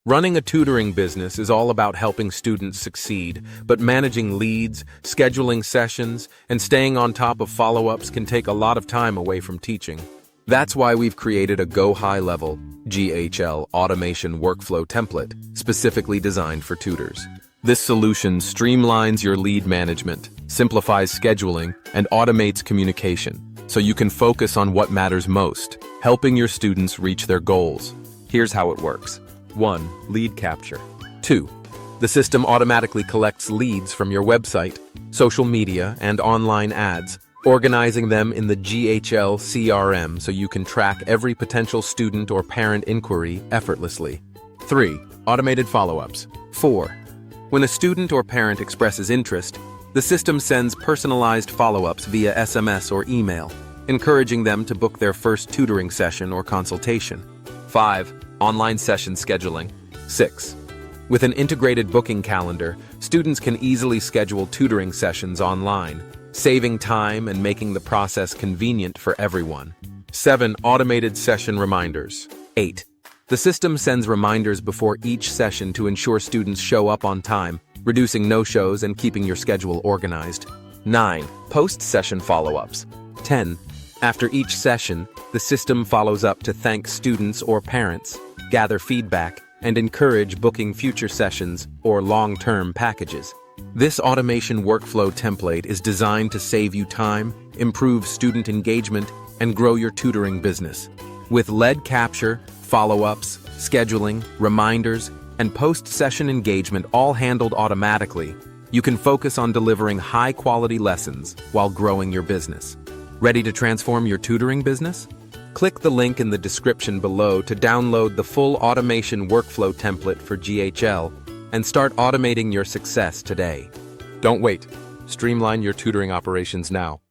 Running a tutoring business is all about helping students succeed, but managing leads, scheduling sessions, and staying on top of follow-ups can take a lot of time away from teaching. That's why we've created a GoHighLevel (GHL) automation workflow template specifically designed for tutors. This solution streamlines your lead management, simplifies scheduling, and automates communication, so you can focus on what matters most, helping your students reach their goals. Here's how it works. 1. Lead capture. 2. The system automatically collects leads from your website, social media, and online ads, organizing them in the GHL CRM so you can track every potential student or parent inquiry effortlessly. 3. Automated follow-ups. 4. When a student or parent expresses interest, the system sends personalized follow-ups via SMS or email, encouraging them to book their first tutoring session or consultation. 5. Online session scheduling. 6. With an integrated booking calendar, students can easily schedule tutoring sessions online, saving time and making the process convenient for everyone. 7. Automated session reminders. 8. The system sends reminders before each session to ensure students show up on time, reducing no-shows and keeping your schedule organized. 9. Post-session follow-ups. 10. After each session, the system follows up to thank students or parents, gather feedback, and encourage booking future sessions or long-term packages. This automation workflow template is designed to save you time, improve student engagement, and grow your tutoring business. With lead capture, follow-ups, scheduling, reminders, and post-session engagement all handled automatically, you can focus on delivering high-quality lessons while growing your business. Ready to transform your tutoring business? Click the link in the description below to download the full automation workflow template for GHL and start automating your success today. Don't wait. Streamline your tutoring operations now.